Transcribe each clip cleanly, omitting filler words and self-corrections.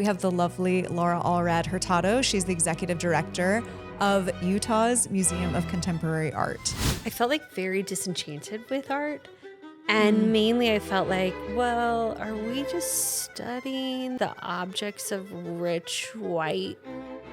we have the lovely Laura Hurtado. She's the executive director of Utah's Museum of Contemporary Art. I felt like very disenchanted with art. And mainly I felt like, well, are we just studying the objects of rich white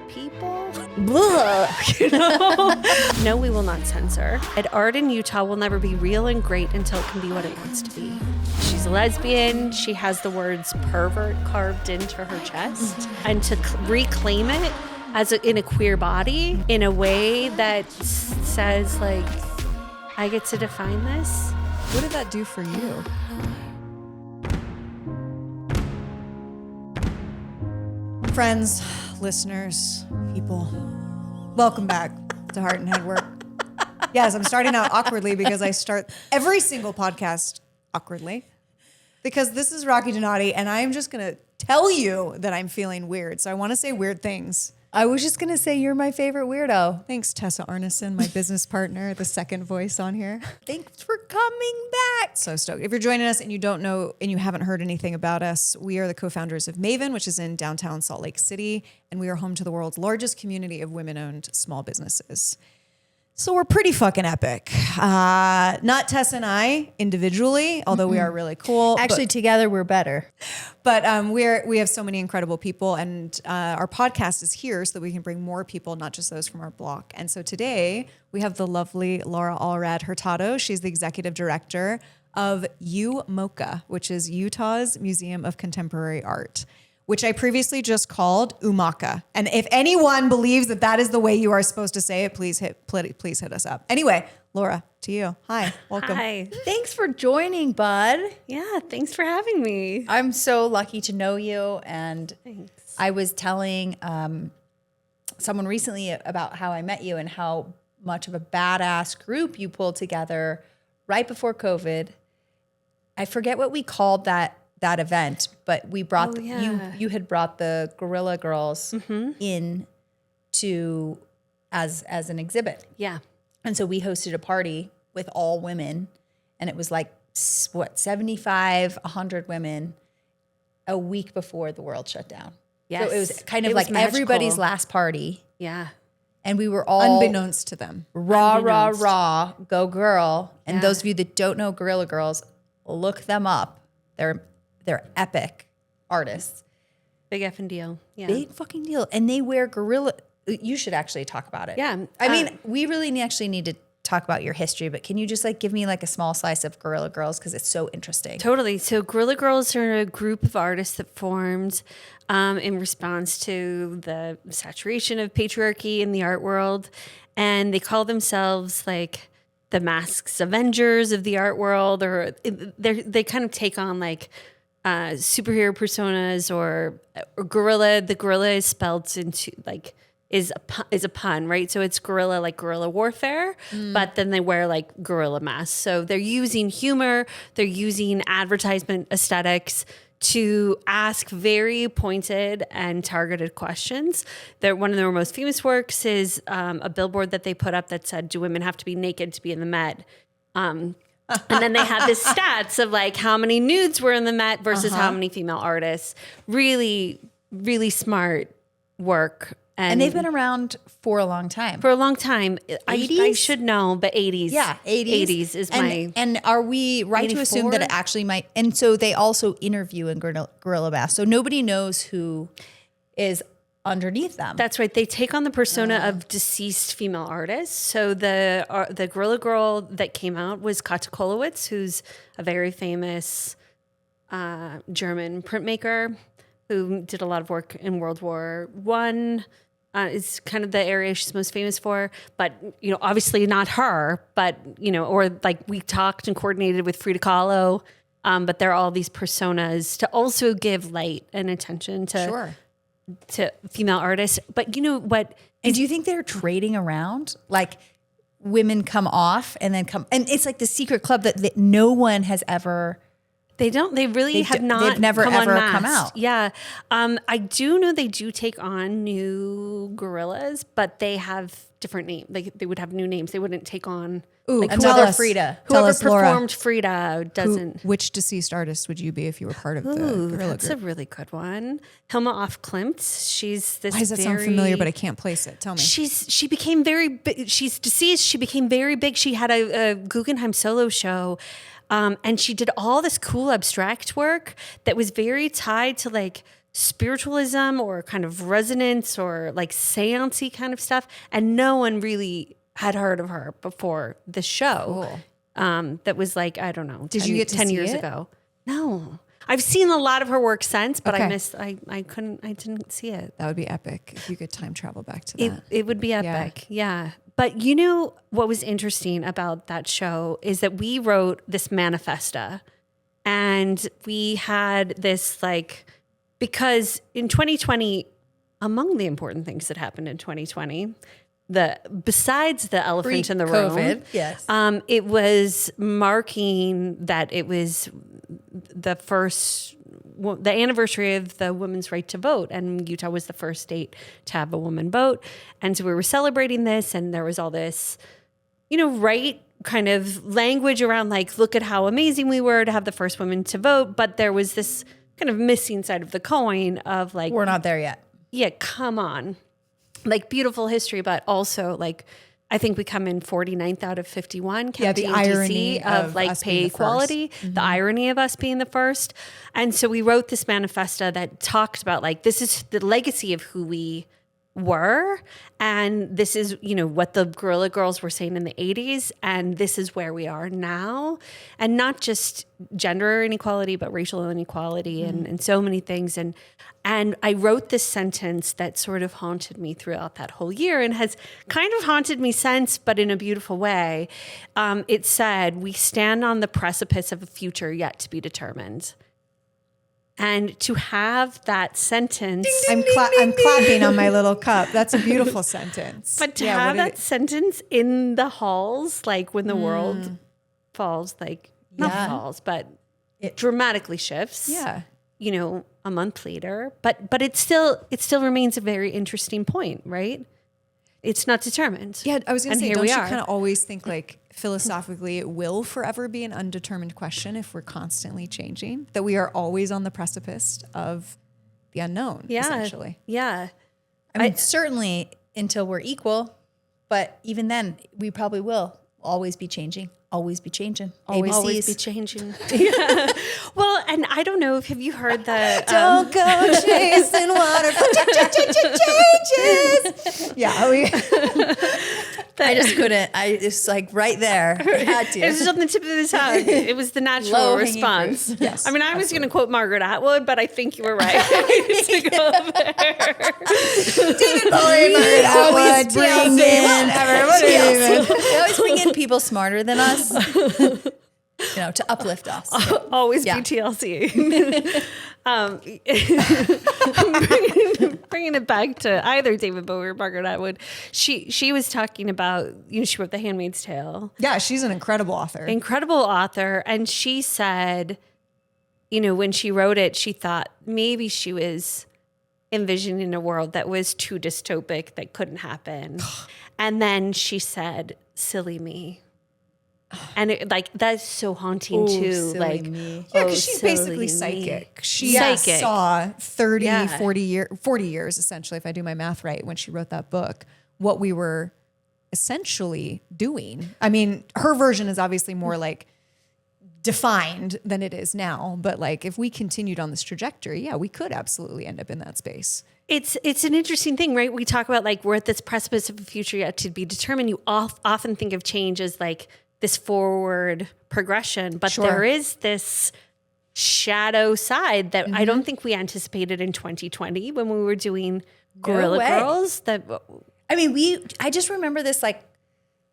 people? Blah, you know? No, we will not censor. And art in Utah will never be real and great until it can be what it wants to be. She's a lesbian. She has the words pervert carved into her chest. And to reclaim it as in a queer body in a way that says, like, I get to define this. What did that do for you? Friends, listeners, people, welcome back to Heart and Head Work. Yes, I'm starting out awkwardly because I start every single podcast awkwardly because this is Rocky Donati and I'm just going to tell you that I'm feeling weird. So I want to say weird things. I was just going to say you're my favorite weirdo. Thanks, Tessa Arneson, my business partner, the second voice on here. Thanks for coming back. So stoked. If you're joining us and you don't know and you haven't heard anything about us, we are the co-founders of MAVEN, which is in downtown Salt Lake City, and we are home to the world's largest community of women-owned small businesses. So we're pretty fucking epic. Not Tess and I individually, although we are really cool. Actually, together we're better. But we have so many incredible people, and our podcast is here so that we can bring more people, not just those from our block. And so today we have the lovely Laura Hurtado. She's the executive director of UMOCA, which is Utah's Museum of Contemporary Art, which I previously just called UMACA. And if anyone believes that that is the way you are supposed to say it, please hit us up. Anyway, Laura, to you. Hi, welcome. Hi. Thanks for joining, bud. Yeah, thanks for having me. I'm so lucky to know you. And Thanks. I was telling someone recently about how I met you and how much of a badass group you pulled together right before COVID. I forget what we called that event, but we brought you had brought the Guerrilla Girls in to as an exhibit. Yeah. And so we hosted a party with all women, and it was like 100 women a week before the world shut down. Yes. So it was kind of like everybody's last party. Yeah. And we were all Unbeknownst to them. Raw, go girl. And those of you that don't know Guerrilla Girls, look them up. They're epic artists. Big effing deal. Yeah. Big fucking deal. And they wear gorilla. You should actually talk about it. Yeah. I mean, we really actually need to talk about your history, but can you just like give me like a small slice of Guerrilla Girls? Because it's so interesting. Totally. So Guerrilla Girls are a group of artists that formed in response to the saturation of patriarchy in the art world. And they call themselves like the Masks Avengers of the art world, or they kind of take on like superhero personas or gorilla. The gorilla is spelled into like is a pun, right? So it's guerrilla, like guerrilla warfare, but then they wear like gorilla masks. So they're using humor, they're using advertisement aesthetics to ask very pointed and targeted questions. One of their most famous works is a billboard that they put up that said, "Do women have to be naked to be in the Met?" And then they have this stats of like how many nudes were in the Met versus how many female artists. Really, really smart work. And they've been around for a long time. For a long time. 80s? I should know, but 80s. Yeah, 80s. 80s is my... And are we right to assume that it actually might... And so they also interview in Guerrilla Masks. So nobody knows who is underneath them. That's right. They take on the persona of deceased female artists. So the Guerrilla Girl that came out was Katja Kolowitz, who's a very famous German printmaker who did a lot of work in World War I. Is kind of the area she's most famous for, but obviously not her. But or like we talked and coordinated with Frida Kahlo. But there are all these personas to also give light and attention to female artists. But you know what? And do you think they're trading around? Like women come off and then come, and it's like the secret club that no one has ever They don't. They really have not. They've never come ever unmasked. come out. Yeah, I do know they do take on new gorillas, but they have different names. Like they would have new names. They wouldn't take on like another tell us. Frida. Tell whoever us, Laura. performed Frida doesn't. Which deceased artist would you be if you were part of the Ooh, gorilla that's group? a really good one. Hilma af Klint. She's this. Why does that sound familiar, but I can't place it? Tell me. She became very big. She's deceased. She became very big. She had a Guggenheim solo show. And she did all this cool abstract work that was very tied to like spiritualism or kind of resonance or like seance-y kind of stuff. And no one really had heard of her before the show. Cool. That was like, I don't know. Did you get to 10 see years it? ago? No. I've seen a lot of her work since, but Okay. I didn't see it. That would be epic if you could time travel back to that. It would be epic. Yeah. But you know what was interesting about that show is that we wrote this manifesta and we had this like, because in 2020, among the important things that happened in 2020, besides the elephant in the room, Pre-COVID, yes. it was marking that it was the anniversary of the women's right to vote, and Utah was the first state to have a woman vote. And so we were celebrating this, and there was all this, right kind of language around like, look at how amazing we were to have the first women to vote. But there was this kind of missing side of the coin of like, We're not there yet. yeah, come on. Like beautiful history, but also like, I think we come in 49th out of 51 Yeah, the county irony DC of of like us being pay the first. equality, the irony of us being the first. And so we wrote this manifesto that talked about like, this is the legacy of who we were. And this is, what the Guerrilla Girls were saying in the 80s. And this is where we are now. And not just gender inequality, but racial inequality and so many things. And I wrote this sentence that sort of haunted me throughout that whole year and has kind of haunted me since, but in a beautiful way. It said, we stand on the precipice of a future yet to be determined. And to have that sentence, I'm clapping on my little cup. That's a beautiful sentence. but to have that sentence in the halls, like when the world falls, like not Yeah. falls, but it dramatically shifts. Yeah. A month later, but it still remains a very interesting point, right? It's not determined. Yeah, I was going And to say, here don't we you are. kind of always think like philosophically it will forever be an undetermined question if we're constantly changing, that we are always on the precipice of the unknown, essentially. Yeah. I mean, certainly until we're equal, but even then, we probably will always be changing. Always be changing. Always be changing. Yeah. Well, and I don't know have you heard the Don't go chasing water. Changes. Yeah. I just couldn't. It's like right there. I had to. It was just on the tip of the tongue. It was the natural Low-hanging response. fruit. Yes, I mean, I was going to quote Margaret Atwood, but I think you were right to go there. David Bowie, Margaret Atwood, bring in whatever. They always bring in people smarter than us, to uplift us. Always Yeah. be TLC. Bringing it back to either David Bowie or Margaret Atwood. She was talking about, she wrote The Handmaid's Tale. Yeah, she's an incredible author. Incredible author. And she said, when she wrote it, she thought maybe she was envisioning a world that was too dystopic, that couldn't happen. And then she said, silly me. And that's so haunting too. silly Like, me. Yeah, because she's silly basically me. psychic. She Psychic. saw 30, Yeah. 40 years, essentially, if I do my math right, when she wrote that book, what we were essentially doing. I mean, her version is obviously more like defined than it is now. But like, if we continued on this trajectory, yeah, we could absolutely end up in that space. It's an interesting thing, right? We talk about like we're at this precipice of a future yet to be determined. You often think of change as like this forward progression, but Sure. there is this shadow side that I don't think we anticipated in 2020 when we were doing Guerrilla way. Girls. I mean, I just remember this, like,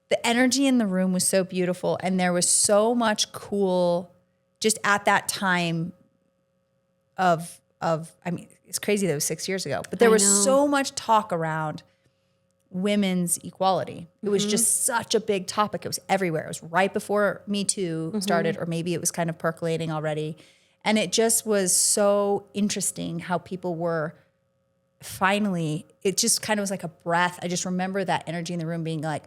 the energy in the room was so beautiful, and there was so much cool just at that time I mean, it's crazy that it was 6 years ago, but there was know. so much talk around women's equality. It was just such a big topic. It was everywhere. It was right before Me Too started, or maybe it was kind of percolating already. And it just was so interesting how people were finally, it just kind of was like a breath. I just remember that energy in the room being like,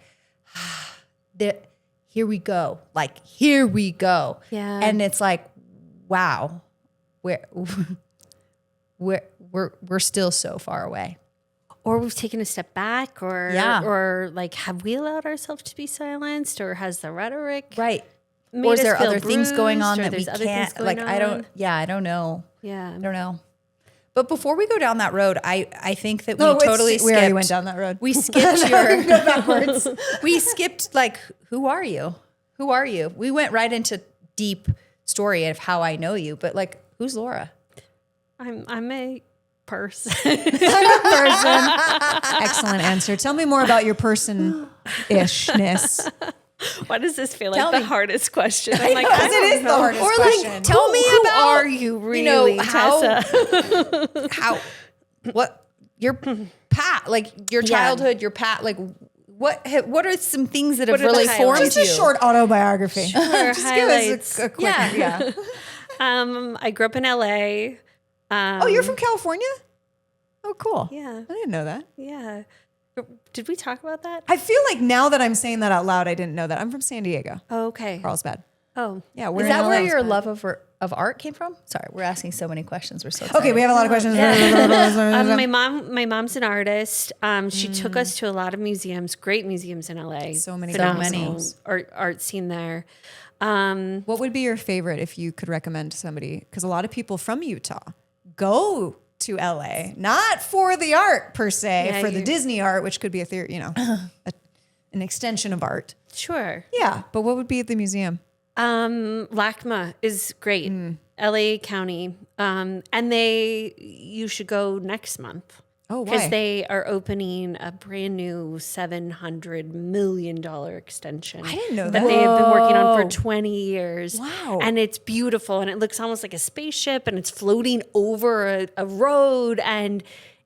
here we go. Like, here we go. Yeah. And it's like, wow, we're still so far away. Or we've taken a step back, or like, have we allowed ourselves to be silenced, or has the rhetoric Right. made Or is us there feel other things going bruised, on or that we there's other things can't, going like, I don't know. Yeah. I don't know. But before we go down that road, I think that we No, totally we already skipped. went down that road. We skipped your, Go backwards. we skipped like, who are you? Who are you? We went right into deep story of how I know you, but like, who's Laura? I'm a person. Excellent answer. Tell me more about your person-ishness. Why does this feel Tell like me. the hardest question? I'm like, Because I it don't is the know. hardest Or question. like, tell me Who about, are you really, Tessa? how, what your pat, like your childhood, your pat, like what are some things that have What are the really formed highlights? you? Just a short autobiography. Just give highlights. us a quick, Yeah. I grew up in LA. Oh, you're from California? Oh, cool. Yeah. I didn't know that. Yeah. Did we talk about that? I feel like now that I'm saying that out loud, I didn't know that. I'm from San Diego, Oh, okay. Carlsbad. Oh, Yeah, we're Is in that LA. where your love of art came from? Sorry, we're asking so many questions. We're so excited. Okay, we have a lot of questions. my mom's an artist. She took us to a lot of museums, great museums in LA. So many Phenomenal museums. art scene there. What would be your favorite if you could recommend to somebody? Because a lot of people from Utah go to LA, not for the art per se, Yeah, for the Disney art, which could be an extension of art. Sure. Yeah, but what would be at the museum? LACMA is great. LA County. And you should go next month. Oh, why? Because they are opening a brand new $700 million extension. I didn't know that that. they have been working on for 20 years. Wow. And it's beautiful. And it looks almost like a spaceship, and it's floating over a road, and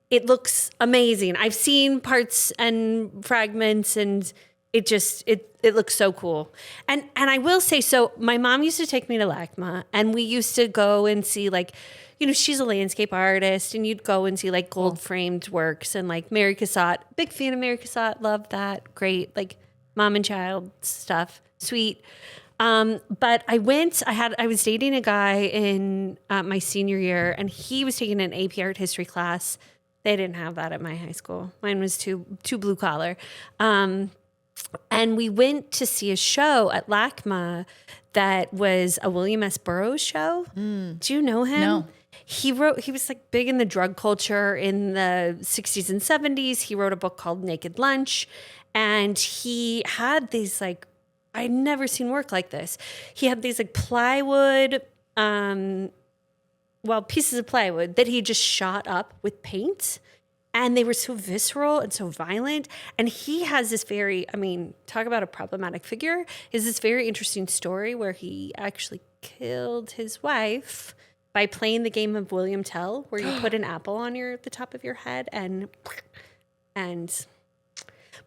it looks amazing. I've seen parts and fragments, and it just, it looks so cool. And I will say, so my mom used to take me to LACMA, and we used to go and see, like, you know, she's a landscape artist, and you'd go and see like gold framed works, and like Mary Cassatt, big fan of Mary Cassatt, love that. Great. Like mom and child stuff. Sweet. But I was dating a guy in my senior year, and he was taking an AP art history class. They didn't have that at my high school. Mine was too blue collar. And we went to see a show at LACMA that was a William S. Burroughs show. Do you know him? No. He was like big in the drug culture in the 60s and 70s. He wrote a book called Naked Lunch, and he had these like, I'd never seen work like this. He had these like plywood, pieces of plywood that he just shot up with paint. And they were so visceral and so violent. And he has this talk about a problematic figure, is this very interesting story where he actually killed his wife by playing the game of William Tell, where you put an apple on the top of your head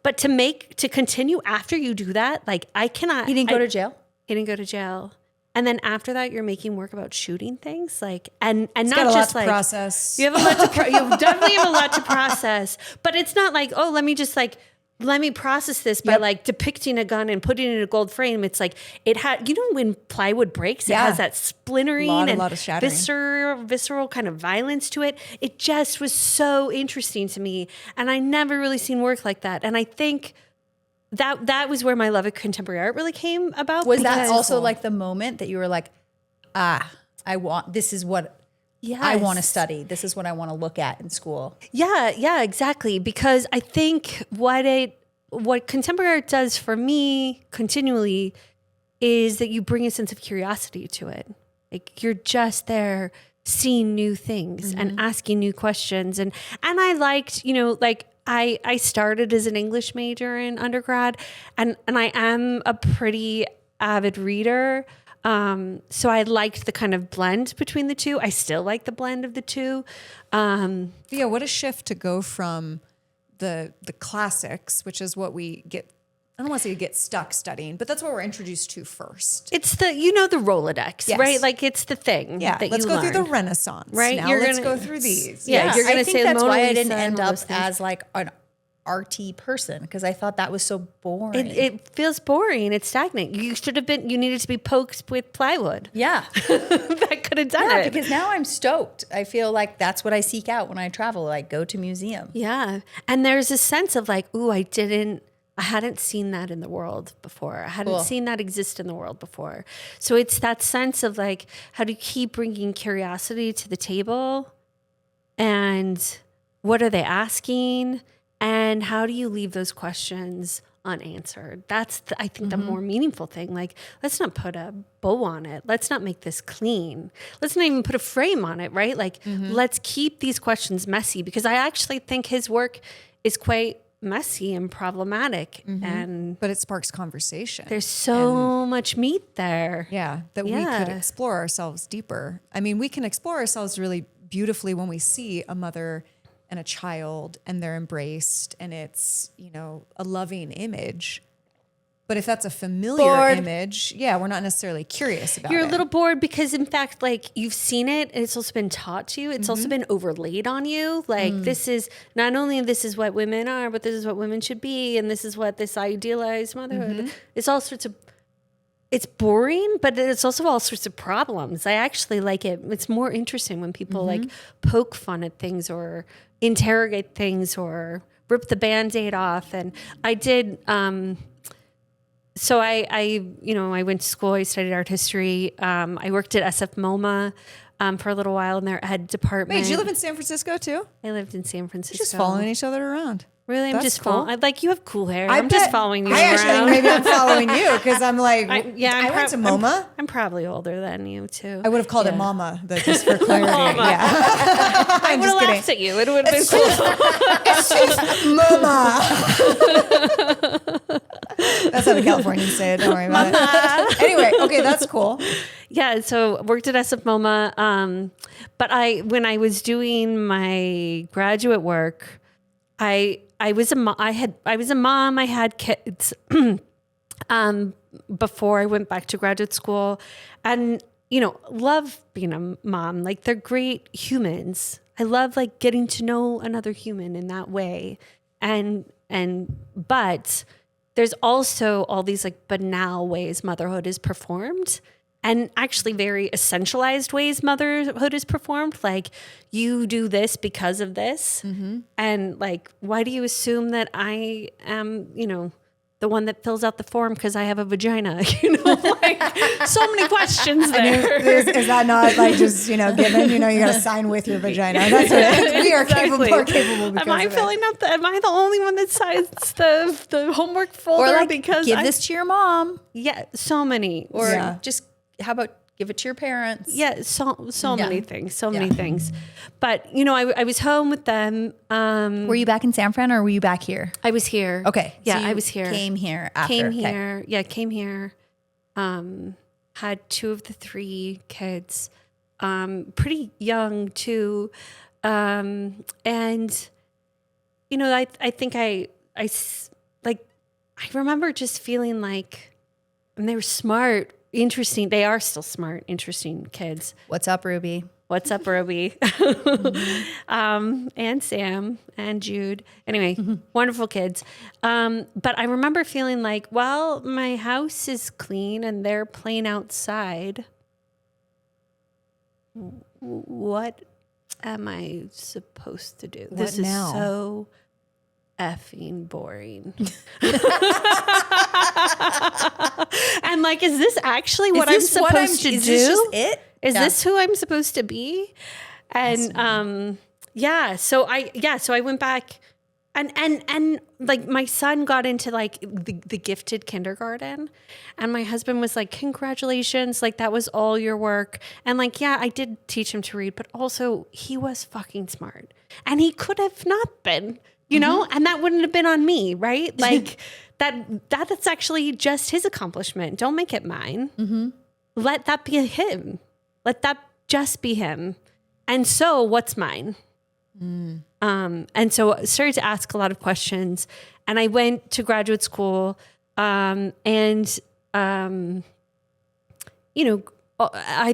but to continue after you do that, like I cannot. He didn't go to jail? He didn't go to jail. And then after that, you're making work about shooting things, like and It's not got a lot just to like process. you have a lot to you definitely have a lot to process, but it's not like, oh, let me process this by like depicting a gun and putting it in a gold frame. It's like it had, when plywood breaks, it has that splintering and lot of shattering. visceral kind of violence to it. It just was so interesting to me, and I never really seen work like that. And I think that was where my love of contemporary art really came about. Was that also like the moment that you were like, this is what I want to study. This is what I want to look at in school. Yeah, exactly. Because I think what contemporary art does for me continually is that you bring a sense of curiosity to it. Like you're just there seeing new things and asking new questions. And I liked, I started as an English major in undergrad, and I am a pretty avid reader. So I liked the kind of blend between the two. I still like the blend of the two. Yeah, what a shift to go from the classics, which is what we get. I don't want to say get stuck studying, but that's what we're introduced to first. It's the Rolodex, Yes. right? Like it's the thing. Yeah, that let's you go through the learn. Renaissance. Right? Now let's go through these. Yeah, you're gonna I think say that's Mona why I Lisa didn't and end all up those things. as like an arty person, because I thought that was so boring. It feels boring. It's stagnant. You needed to be poked with plywood. yeah. That could have done Yeah, it. because now I'm stoked. I feel like that's what I seek out when I travel. Like go to museums. Yeah. And there's a sense of like, ooh, I hadn't seen that in the world before. I hadn't seen that exist in the world before. So it's that sense of like, how do you keep bringing curiosity to the table? And what are they asking? And how do you leave those questions unanswered? That's, I think, the more meaningful thing. Like, let's not put a bow on it. Let's not make this clean. Let's not even put a frame on it, right? Like, let's keep these questions messy, because I actually think his work is quite messy and problematic. But it sparks conversation. There's so much meat there. Yeah, that we could explore ourselves deeper. I mean, we can explore ourselves really beautifully when we see a mother and a child and they're embraced and it's, a loving image. But if that's a familiar image, we're not necessarily curious about it. You're a little bored because, in fact, like you've seen it and it's also been taught to you. It's also been overlaid on you. Like this is not only this is what women are, but this is what women should be. And this is what this idealized motherhood. It's all sorts of, it's boring, but it's also all sorts of problems. I actually like it. It's more interesting when people like poke fun at things or interrogate things or rip the Band-Aid off. And I did, so I went to school, I studied art history. I worked at SF MoMA for a little while in their ed department. Wait, did you live in San Francisco too? I lived in San Francisco. Just following each other around. Really? I'm That's just cool. following. Like, you have cool hair. I I'm just bet- following you I actually around. think maybe I'm following you because I'm like, I I'm went to MoMA. I'm probably older than you, too. I would have called it Mama, just for clarity. Yeah. I would have laughed at you. It would have been cool. Mama. That's how the Californians say it. Don't worry about it. Anyway, okay, that's cool. Yeah, so worked at SF MoMA. But when I was doing my graduate work, I was a mom. I had kids before I went back to graduate school, and love being a mom. Like, they're great humans. I love like getting to know another human in that way, but there's also all these like banal ways motherhood is performed. And actually very essentialized ways motherhood is performed. Like, you do this because of this. And like, why do you assume that I am, the one that fills out the form because I have a vagina? Like so many questions there. Is that not like just, given, you got to sign with your vagina. That's what it is. We are capable because am I filling out am I the only one that signs the homework folder? Or like, because give this to your mom. Yeah, so many. Or just, how about give it to your parents? Yeah, so many things, many things. But, I was home with them. Were you back in San Fran or were you back here? I was here. Okay. Yeah, so you I was here. Came here after. Came Okay. here. Yeah, came here. Had 2 of the 3 kids. Pretty young too. And, I think I remember just feeling like, and they were smart, interesting. They are still smart, interesting kids. What's up, Ruby? What's up, Ruby? And Sam and Jude. Anyway, wonderful kids. But I remember feeling like, well, my house is clean and they're playing outside. What am I supposed to do? This is now? so effing boring. I'm like, is this actually what I'm supposed to do? Is this just it? Is this who I'm supposed to be? And so I went back and like my son got into like the gifted kindergarten, and my husband was like, congratulations, like that was all your work. And like, yeah, I did teach him to read, but also he was fucking smart, and he could have not been, and that wouldn't have been on me, right? Like that's actually just his accomplishment. Don't make it mine. Let that be him. Let that just be him. And so what's mine? And so I started to ask a lot of questions, and I went to graduate school, I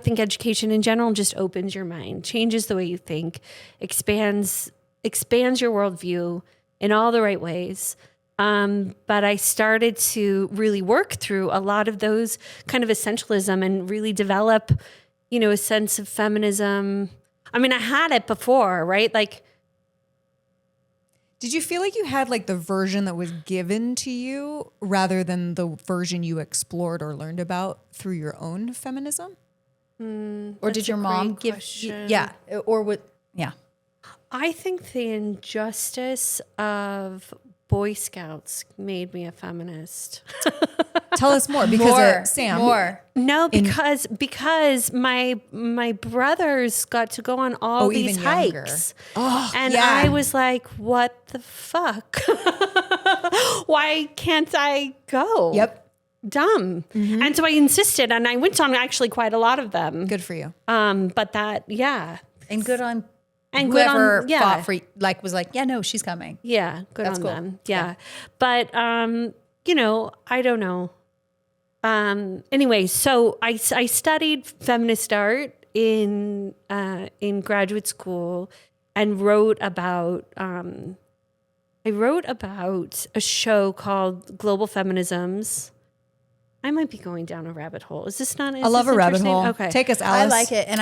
think education in general just opens your mind, changes the way you think, expands your worldview in all the right ways. But I started to really work through a lot of those kind of essentialism and really develop, a sense of feminism. I mean, I had it before, right? Like, did you feel like you had like the version that was given to you rather than the version you explored or learned about through your own feminism? Or did your mom give you, or what? Yeah. I think the injustice of Boy Scouts made me a feminist. Tell us more, because Sam. No, because my brothers got to go on all these hikes. And I was like, what the fuck? Why can't I go? Yep. Dumb. And so I insisted, and I went on actually quite a lot of them. Good for you. But that, yeah. And good on and whoever fought for, like, was like, yeah, no, she's coming. Yeah, good on them. Yeah. But, I don't know. Anyway, so I studied feminist art in graduate school and wrote about a show called Global Feminisms. I might be going down a rabbit hole. Is this not? I love a rabbit hole. Okay, take us, Alice. I like it, and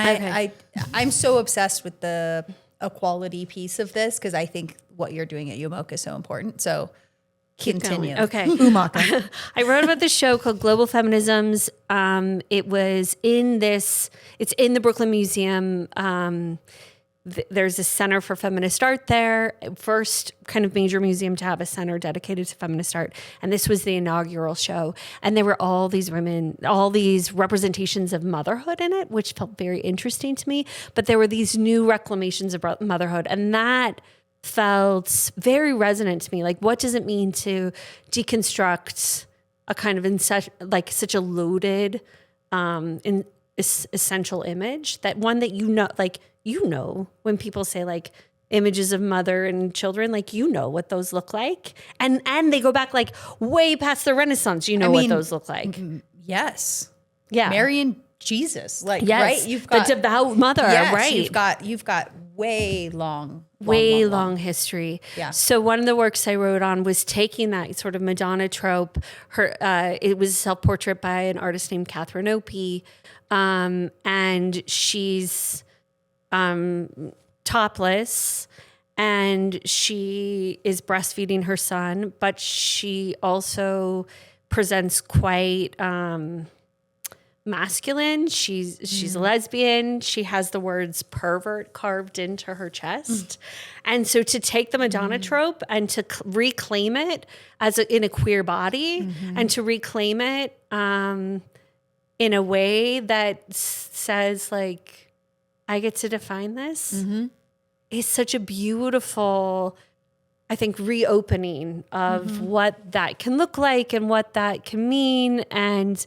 I'm so obsessed with the equality piece of this because I think what you're doing at UMOC is so important. So continue. Going. Okay. Umaka. I wrote about this show called Global Feminisms. It's in the Brooklyn Museum. There's a center for feminist art there. First kind of major museum to have a center dedicated to feminist art. And this was the inaugural show. And there were all these women, all these representations of motherhood in it, which felt very interesting to me. But there were these new reclamations of motherhood. And that felt very resonant to me. Like, what does it mean to deconstruct a kind of such a loaded, essential image, that one that when people say like images of mother and children, like, what those look like. And they go back like way past the Renaissance, what those look like. Yes. Yeah. Mary and Jesus. Like, yes. right? You've got the devout mother, yes, right? You've got way long history. Yeah. So one of the works I wrote on was taking that sort of Madonna trope. It was a self-portrait by an artist named Catherine Opie. And she's topless, and she is breastfeeding her son, but she also presents quite masculine. She's a lesbian. She has the words pervert carved into her chest. And so to take the Madonna trope and to reclaim it in a queer body, and to reclaim it in a way that says, like, I get to define this, is such a beautiful, I think, reopening of what that can look like and what that can mean, and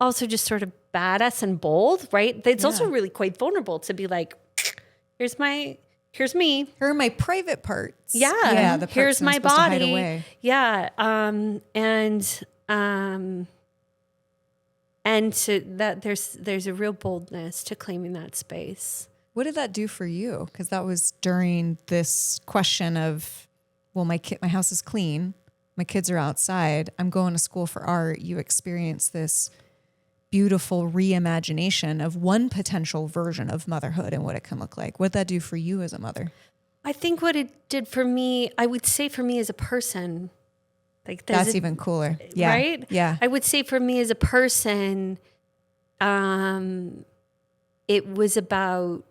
also just sort of badass and bold, right? It's also really quite vulnerable to be like, here's me. Here are my private parts. Yeah. The parts here's my supposed to hide body. away. Yeah. And to that, there's a real boldness to claiming that space. What did that do for you? Because that was during this question of, well, my house is clean, my kids are outside, I'm going to school for art. You experience this beautiful reimagination of one potential version of motherhood and what it can look like. What did that do for you as a mother? I think what it did for me, I would say for me as a person, like that's even cooler. Yeah. Right? Yeah. I would say for me as a person, it was about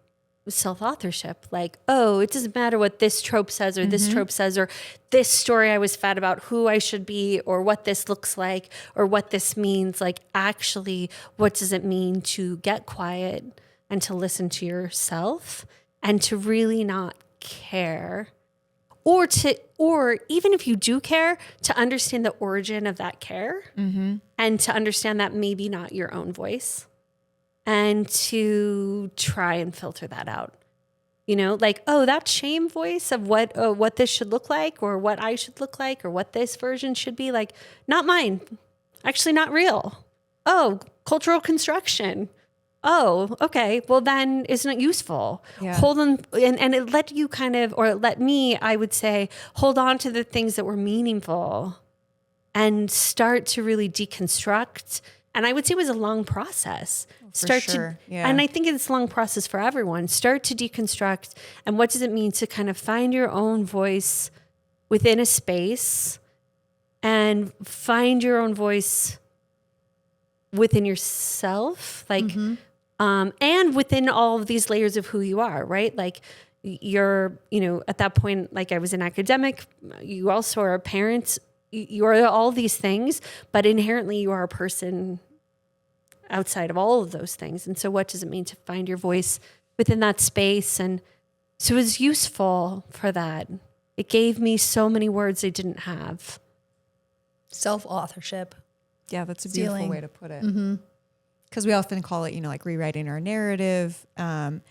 self-authorship. Like, it doesn't matter what this trope says or this trope says, or this story I was fed about who I should be, or what this looks like, or what this means. Like, actually, what does it mean to get quiet and to listen to yourself and to really not care? Or even if you do care, to understand the origin of that care, and to understand that maybe not your own voice, and to try and filter that out. You know, like, oh, that shame voice of what this should look like, or what I should look like, or what this version should be like, not mine. Actually not real. Oh, cultural construction. Oh, okay. Well, then isn't it useful? Yeah. Hold on. And it let you kind of, or it let me, I would say, hold on to the things that were meaningful and start to really deconstruct. And I would say it was a long process. And I think it's a long process for everyone. Start to deconstruct. And what does it mean to kind of find your own voice within a space, and find your own voice within yourself, like, and within all of these layers of who you are, right? Like you're, at that point, like I was an academic, you also are a parent, you are all these things, but inherently you are a person outside of all of those things. And so what does it mean to find your voice within that space? And so it was useful for that. It gave me so many words I didn't have. Self-authorship. Yeah, that's a beautiful way to put it. Because we often call it, like rewriting our narrative. And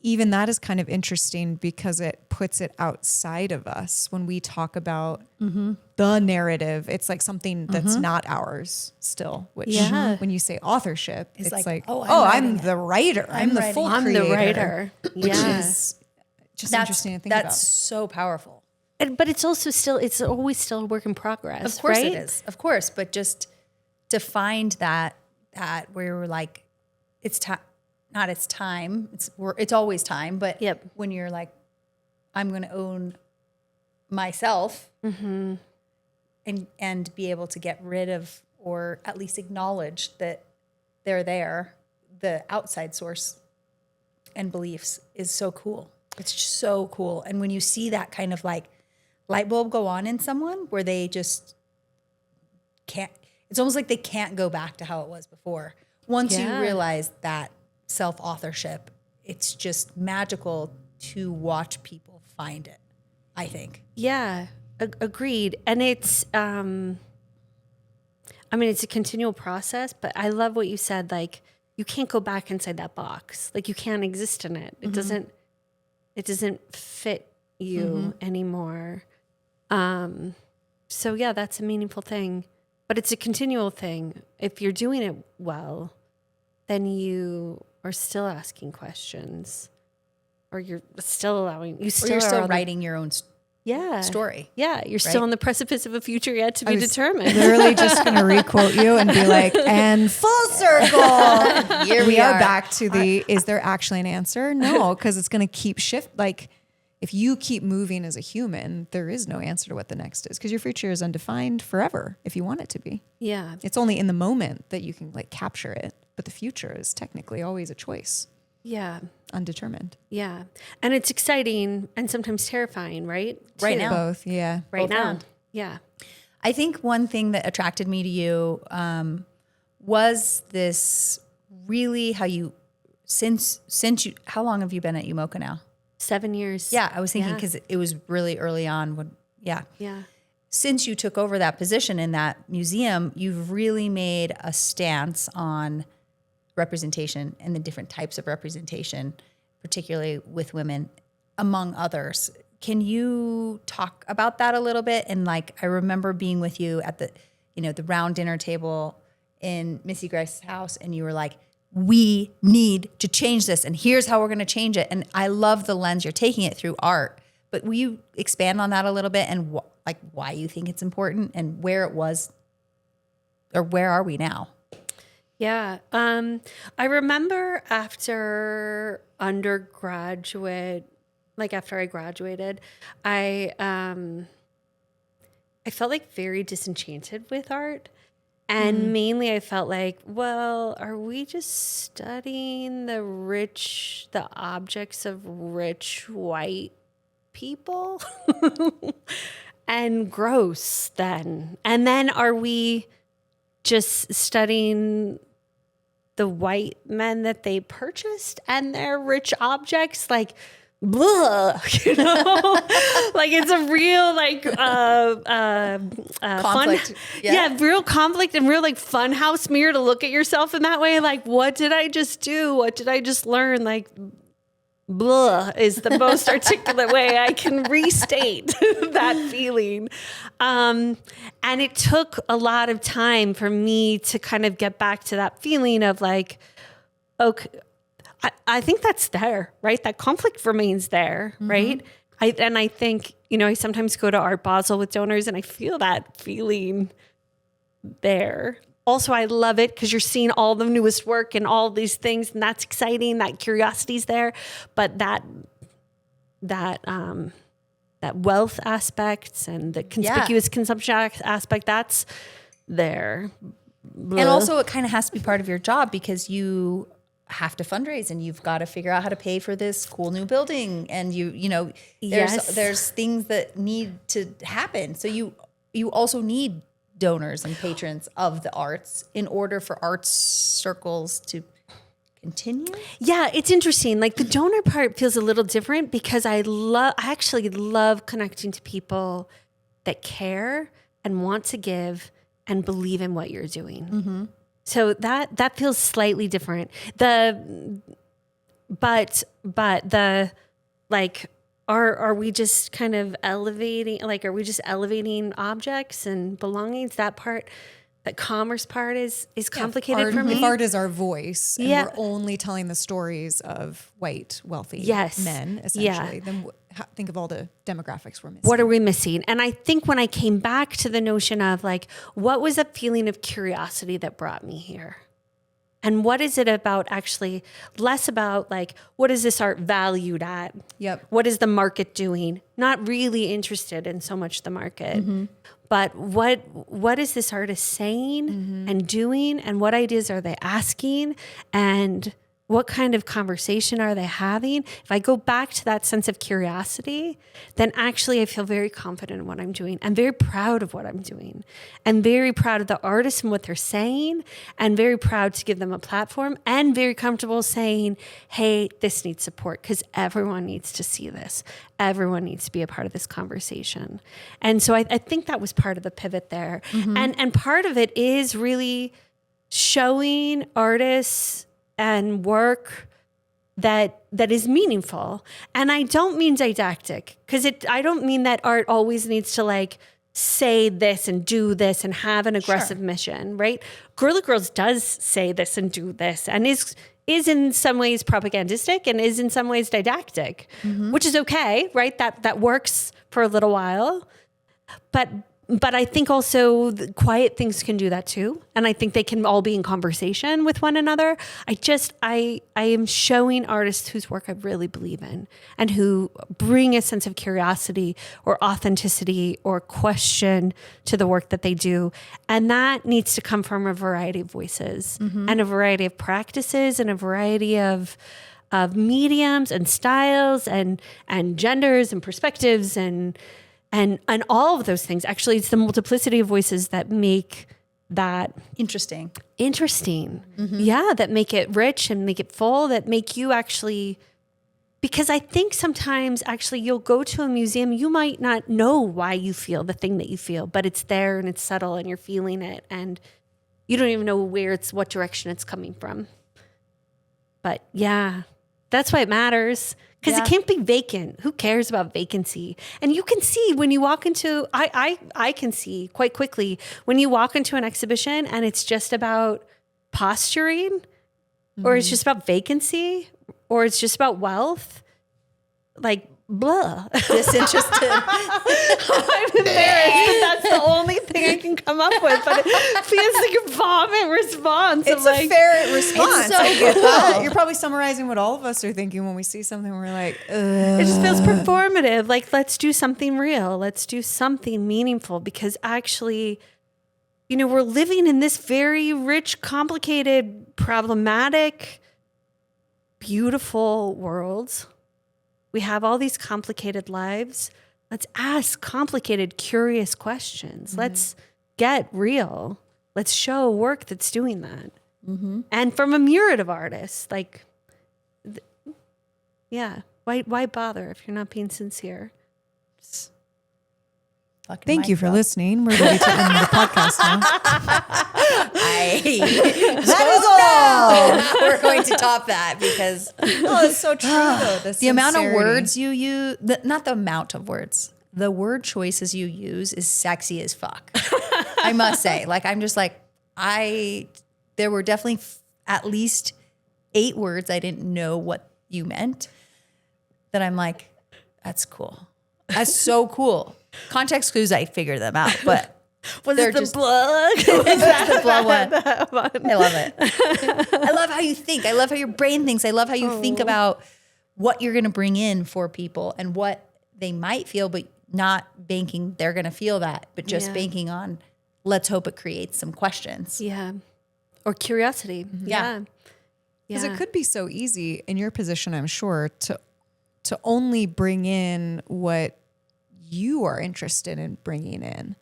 even that is kind of interesting because it puts it outside of us. When we talk about the narrative, it's like something that's not ours still, which when you say authorship, it's like, I'm the writer. I'm the full creator. I'm the writer. Which is just interesting to think about. That's so powerful. But it's also it's always still a work in progress. Of course right? it is. Of course. But just to find that where we're like, it's time, not it's time, it's always time. But when you're like, I'm going to own myself and be able to get rid of, or at least acknowledge that they're there, the outside source and beliefs is so cool. It's just so cool. And when you see that kind of like light bulb go on in someone where they just can't, it's almost like they can't go back to how it was before. Once you realize that self-authorship, it's just magical to watch people find it, I think. Yeah, agreed. And it's, it's a continual process, but I love what you said. Like, you can't go back inside that box. Like, you can't exist in it. It doesn't fit you anymore. So yeah, that's a meaningful thing, but it's a continual thing. If you're doing it well, then you are still asking questions, or you're still allowing, you're still writing your own story. Yeah. You're still on the precipice of a future yet to be determined. Literally just going to requote you and be like, and full circle. Here we are back to is there actually an answer? No, because it's going to keep like, if you keep moving as a human, there is no answer to what the next is, because your future is undefined forever if you want it to be. Yeah. It's only in the moment that you can like capture it, but the future is technically always a choice. Yeah. Undetermined. Yeah. And it's exciting and sometimes terrifying, right? Right now. Both, yeah. Right now. Around. Yeah. I think one thing that attracted me to you was this really how long have you been at UMOCA now? 7 years. Yeah, I was thinking because it was really early on. Yeah. Since you took over that position in that museum, you've really made a stance on representation and the different types of representation, particularly with women, among others. Can you talk about that a little bit? And like, I remember being with you at the round dinner table in Missy Grace's house, and you were like, we need to change this, and here's how we're going to change it. And I love the lens you're taking it through art. But will you expand on that a little bit, and why you think it's important, and where it was, or where are we now? Yeah. I remember after I graduated, I felt like very disenchanted with art. And mainly I felt like, well, are we just studying the objects of rich white people? And gross then. And then are we just studying the white men that they purchased and their rich objects? Like, blah, like it's a real conflict. Fun, real conflict and real like fun house mirror to look at yourself in that way. Like, what did I just do? What did I just learn? Like, blah is the most articulate way I can restate that feeling. And it took a lot of time for me to kind of get back to that feeling of like, okay, I think that's there, right? That conflict remains there, right? I think, I sometimes go to Art Basel with donors and I feel that feeling there. Also, I love it because you're seeing all the newest work and all these things, and that's exciting. That curiosity's there, but that wealth aspect and the conspicuous consumption aspect, that's there. And also, it kind of has to be part of your job because you have to fundraise and you've got to figure out how to pay for this cool new building, and there's things that need to happen. So you also need donors and patrons of the arts in order for arts circles to continue. Yeah, it's interesting. Like the donor part feels a little different because I actually love connecting to people that care and want to give and believe in what you're doing. So that feels slightly different. Are we just kind of elevating, like, are we just elevating objects and belongings? That part, that commerce part is complicated for me. If art is our voice and we're only telling the stories of white, wealthy men, essentially, then think of all the demographics we're missing. What are we missing? And I think when I came back to the notion of like, what was a feeling of curiosity that brought me here? And what is it about actually less about like, what is this art valued at? Yep. What is the market doing? Not really interested in so much the market, but what is this artist saying and doing, and what ideas are they asking, and what kind of conversation are they having? If I go back to that sense of curiosity, then actually I feel very confident in what I'm doing. I'm very proud of what I'm doing. I'm very proud of the artists and what they're saying, and very proud to give them a platform, and very comfortable saying, hey, this needs support because everyone needs to see this. Everyone needs to be a part of this conversation. And so I think that was part of the pivot there. And part of it is really showing artists and work that is meaningful. And I don't mean didactic, because I don't mean that art always needs to like say this and do this and have an aggressive mission, right? Girly Girls does say this and do this, and is in some ways propagandistic and is in some ways didactic, which is okay, right? That works for a little while. But I think also the quiet things can do that too. And I think they can all be in conversation with one another. I am showing artists whose work I really believe in and who bring a sense of curiosity or authenticity or question to the work that they do. And that needs to come from a variety of voices and a variety of practices and a variety of mediums and styles and genders and perspectives and all of those things. Actually, it's the multiplicity of voices that make that interesting. Yeah, that make it rich and make it full, that make you actually, because I think sometimes actually you'll go to a museum, you might not know why you feel the thing that you feel, but it's there and it's subtle and you're feeling it and you don't even know what direction it's coming from. But yeah, that's why it matters. Because it can't be vacant. Who cares about vacancy? And you can see when you walk into, I can see quite quickly when you walk into an exhibition and it's just about posturing, or it's just about vacancy, or it's just about wealth, like blah. Disinterested. I'm embarrassed, but that's the only thing I can come up with. But it feels like a vomit response. It's a fair response. It's so I get cool. that. You're probably summarizing what all of us are thinking when we see something. We're like, ugh. It just feels performative. Like, let's do something real. Let's do something meaningful, because actually, we're living in this very rich, complicated, problematic, beautiful world. We have all these complicated lives. Let's ask complicated, curious questions. Let's get real. Let's show work that's doing that. And from a myriad of artists, like, why bother if you're not being sincere? fucking Thank mic you for drop. listening. We're ready to end the podcast now. That is all. We're going to top that because Oh, it's so true though. the amount of words you use, not the amount of words, the word choices you use is sexy as fuck. I must say, like, I'm just like, there were definitely at least 8 words I didn't know what you meant that I'm like, that's cool. That's so cool. Context clues, I figured them out, but Was they're it the just- blood? that's the blood one. I love it. I love how you think. I love how your brain thinks. I love how you think about what you're going to bring in for people and what they might feel, but not banking they're going to feel that, but just banking on let's hope it creates some questions. Yeah. Or curiosity. Yeah. Because it could be so easy in your position, I'm sure, to only bring in what you are interested in bringing in,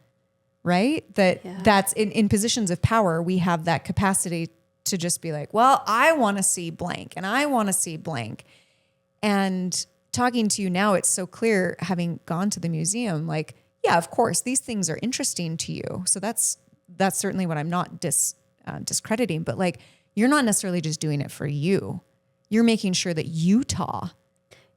right? That's in positions of power, we have that capacity to just be like, well, I want to see blank and I want to see blank. And talking to you now, it's so clear, having gone to the museum, like, yeah, of course, these things are interesting to you. So that's certainly what I'm not discrediting, but like, you're not necessarily just doing it for you. You're making sure that Utah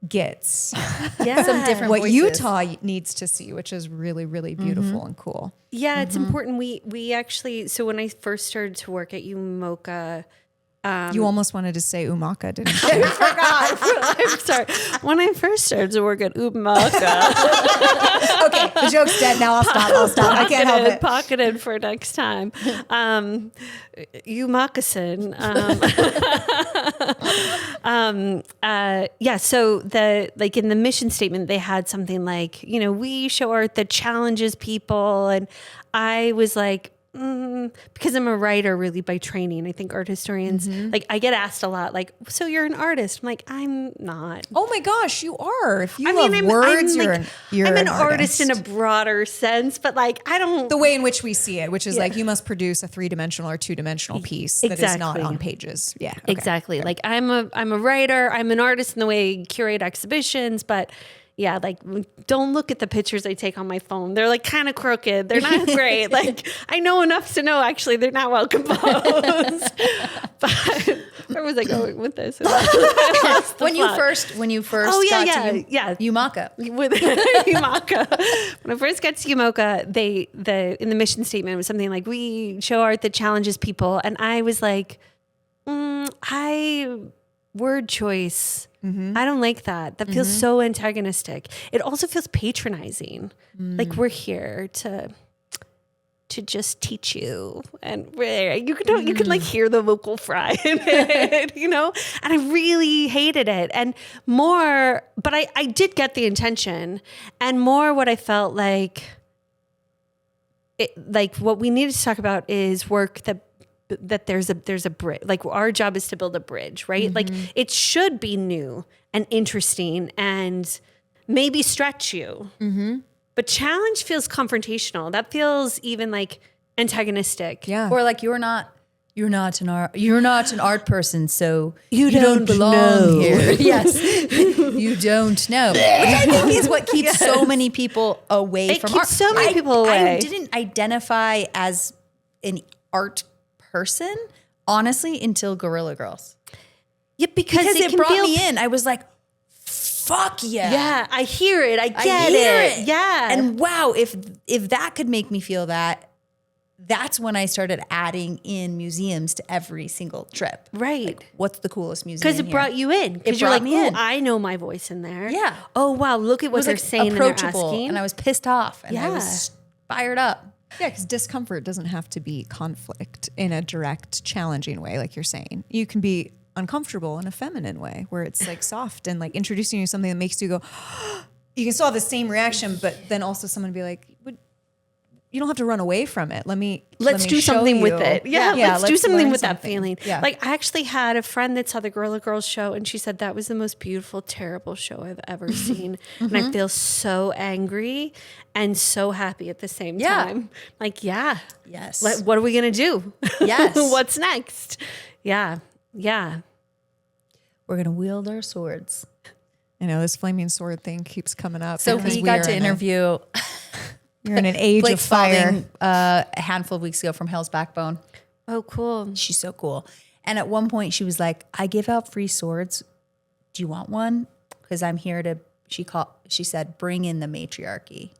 gets Some different what voices. Utah needs to see, which is really, really beautiful and cool. Yeah, it's important. We actually, so when I first started to work at UMOCA, You almost wanted to say Umaka, didn't you? I'm sorry. When I first started to work at UMOCA, Okay, the joke's dead now. I'll stop. I can't help it. Pocketed for next time. UMOCAson. Yeah, so in the mission statement, they had something like, we show art that challenges people. And I was like, because I'm a writer really by training. I think art historians, like I get asked a lot, like, so you're an artist? I'm like, I'm not. Oh my gosh, you are. If you I love mean, words, I'm you're an an artist in a broader sense, but like, I don't. the way in which we see it, which is like you must produce a 3-dimensional or 2-dimensional piece that is not Exactly. on pages. Yeah, okay. Exactly. Like I'm a writer. I'm an artist in the way I curate exhibitions, but yeah, like don't look at the pictures I take on my phone. They're like kind of crooked. They're not great. Like I know enough to know actually they're not well composed. But where was I going with this? When you first got to UMOCA. With UMOCA. When I first got to UMOCA, in the mission statement it was something like, we show art that challenges people. And I was like, word choice. I don't like that. That feels so antagonistic. It also feels patronizing. Like we're here to just teach you, and you can like hear the vocal fry in it, And I really hated it, and more. But I did get the intention, and more what I felt like. What we needed to talk about is work that there's a bridge. Like our job is to build a bridge, right? Like it should be new and interesting and maybe stretch you. But challenge feels confrontational. That feels even like antagonistic. Yeah. Or like you're not an art person, so You don't don't belong know. here. Yes. You don't know. Which I think is what keeps so many people away It from keeps art. so many people away. I didn't identify as an art person, honestly, until Guerrilla Girls. Yeah, because It can brought feel, me in. I was like, fuck yeah. Yeah, I hear it. I get hear it. Yeah. And wow, if that could make me feel that, that's when I started adding in museums to every single trip. right. Like, what's the coolest museum? Because it here? brought you in. Because It you're brought like, me oh, in. I know my voice in there. Yeah. Oh, wow. Look at It what was they're like saying and they're approachable, asking. and I was pissed off, and I was fired up. Yeah, because discomfort doesn't have to be conflict in a direct, challenging way, like you're saying. You can be uncomfortable in a feminine way, where it's like soft and like introducing you to something that makes you go, you can still have the same reaction, but then also someone be like, you don't have to run away from it. Let's do show something with you. it. Yeah, let's do something learn with that something. feeling. Yeah. Like I actually had a friend that saw the Guerrilla Girls show and she said that was the most beautiful, terrible show I've ever seen. And I feel so angry and so happy at the same time. Like, yeah. Yes. What are we going to do? Yes. What's next? Yeah. Yeah. We're gonna wield our swords. I know this flaming sword thing keeps coming up. So because we we got are to in a- interview You're in an age Blake of fire. Spalding, a handful of weeks ago from Hell's Backbone. Oh, cool. She's so cool. And at one point she was like, I give out free swords. Do you want one? Because I'm here to, she said, bring in the matriarchy.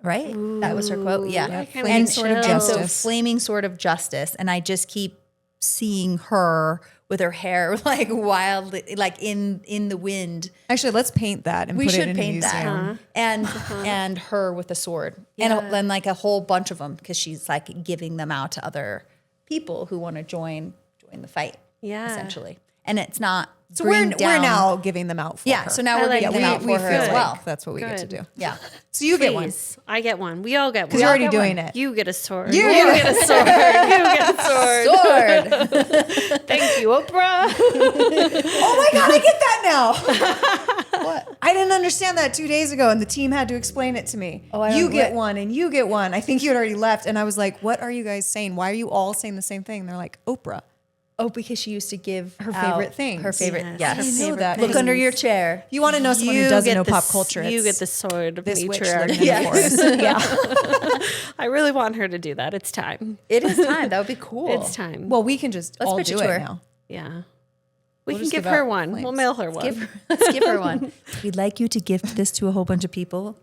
Right? That was her quote. Yeah. that kinda And, gives me and chills. so flaming sword of justice. And I just keep seeing her with her hair like wildly, like in the wind. Actually, let's paint that and We put it should in a paint museum. that. And her with a sword. Yeah. And like a whole bunch of them because she's like giving them out to other people who want to join the fight. Yeah. Essentially. And it's not So we're down. now giving them out for her. So now I we're like getting them out we for her feel as like well. that's what we get to Good. do. Yeah. So you get one. Please. I get one. We all get one. Because you're already get one. doing it. You get a sword. You get a sword. You get a sword. Sword. Thank you, Oprah. Oh my God, I get that now. What? I didn't understand that 2 days ago and the team had to explain it to me. Oh, I you don't- get what? one and you get one. I think you had already left. And I was like, what are you guys saying? Why are you all saying the same thing? And they're like, Oprah. Oh, because she used to give Her out favorite things. Her favorite. Yes, Yes. her I didn't know favorite that. Look things. under your chair. You want to know someone who doesn't know pop culture. You it's get the sword of this witch matriarchy. living in the Yes. forest. Yeah. I really want her to do that. It's time. It is time. That would be cool. It's time. Well, we can just Let's all pitch it do to it her. now. Yeah. We We'll can just give give her out one. flames. We'll mail her one. Let's give her one. We'd like you to gift this to a whole bunch of people.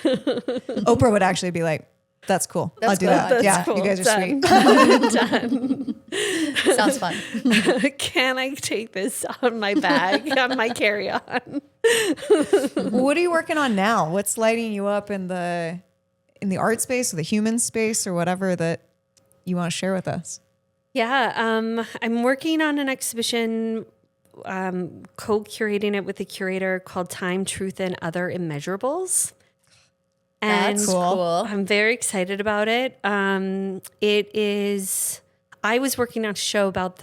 Oprah would actually be like, that's cool. I'll That's do cool. that. That's Yeah, cool. you guys are Done. sweet. Sounds fun. Can I take this on my bag, on my carry-on? What are you working on now? What's lighting you up in the art space or the human space or whatever that you want to share with us? Yeah, I'm working on an exhibition, co-curating it with a curator called Time, Truth, and Other Immeasurables. And That's cool. I'm very excited about it. It is. I was working on a show about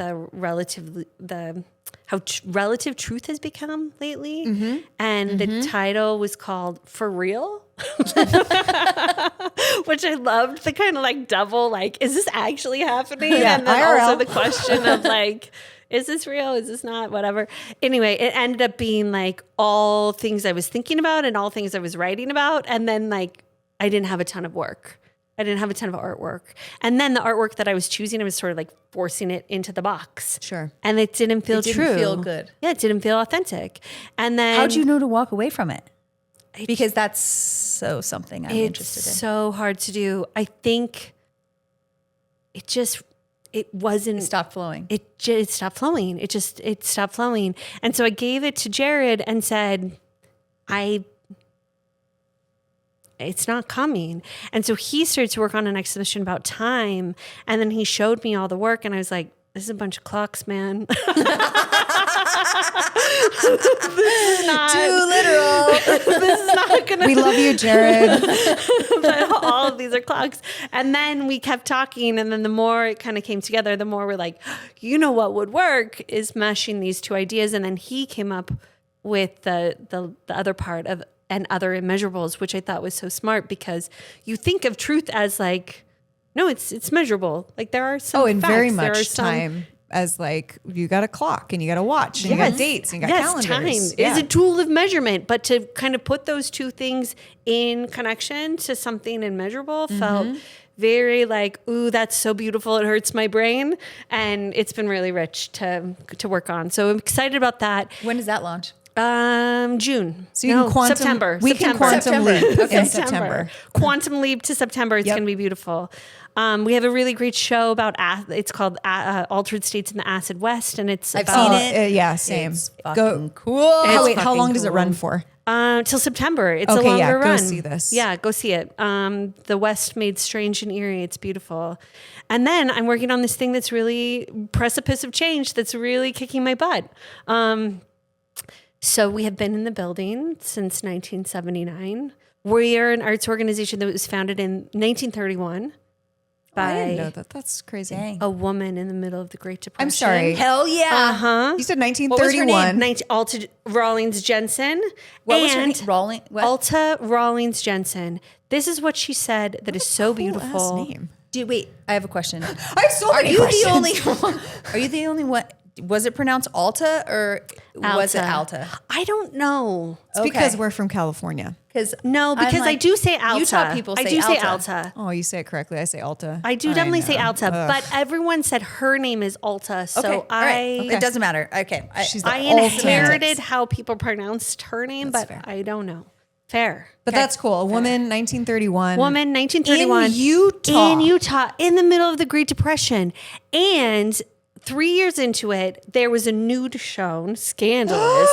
relative truth has become lately, and the title was called "For Real," which I loved. The kind of like double, like, is this actually happening? Yeah, and then IRL. also the question of like, is this real? Is this not? Whatever. Anyway, it ended up being like all things I was thinking about and all things I was writing about. And then like, I didn't have a ton of work. I didn't have a ton of artwork. And then the artwork that I was choosing, I was sort of like forcing it into the box. Sure. And it didn't feel It didn't true. feel good. Yeah, it didn't feel authentic. And then How'd you know to walk away from it? Because that's so something I'm it's interested in. so hard to do. I think it wasn't. Stop flowing. It stopped flowing. It stopped flowing. And so I gave it to Jared and said, it's not coming. And so he started to work on an exhibition about time. And then he showed me all the work and I was like, this is a bunch of clocks, man. This is not, Too literal. this is not going to We love you, Jared. but all of these are clocks. And then we kept talking. And then the more it kind of came together, the more we're like, you know what would work is meshing these two ideas. And then he came up with the other part of and other immeasurables, which I thought was so smart because you think of truth as like, no, it's measurable. Like there are some In facts. very There are much some- time as like you got a clock and you got a watch and you got dates and you got calendars. Time Yeah. is a tool of measurement, but to kind of put those two things in connection to something immeasurable felt very like, ooh, that's so beautiful. It hurts my brain. And it's been really rich to work on. So I'm excited about that. When does that launch? June. So you can quantum. September. We can September. quantum leap Okay. in September. Quantum leap to September. It's Yep. going to be beautiful. We have a really great show about, it's called Altered States in the Acid West. And it's I've about, seen it. Yeah, same. It's Go. fucking cool. Oh, wait, how fucking long does it cool. run for? Till September. It's a Okay, longer yeah, go run. see this. Yeah, go see it. The West made strange and eerie. It's beautiful. And then I'm working on this thing that's really precipice of change that's really kicking my butt. So we have been in the building since 1979. We are an arts organization that was founded in 1931 I didn't know by that. That's crazy. Dang. a woman in the middle of the Great Depression. I'm sorry. Hell yeah. Uh-huh. You said What was her 1931. Alta Rawlings Jensen. What was her and name? Rolling? What? Alta Rawlings Jensen. This is what she said that is so Cool-ass beautiful. name. Wait, I have a question. I have so Are many you questions. the only one? Are you the only one? Was it pronounced Alta or was it Alta? I don't know. It's because we're from California. Because I do say Alta. Utah people say say Alta. Alta. Oh, you say it correctly. I say Alta. I do definitely say Alta, but everyone said her name is Alta. So all right. It doesn't matter. Okay. I inherited how people pronounced her name, but I don't know. Fair. But that's cool. A woman, 1931. Woman, 1931. In Utah. In Utah, in the middle of the Great Depression. And 3 years into it, there was a nude shown, scandalous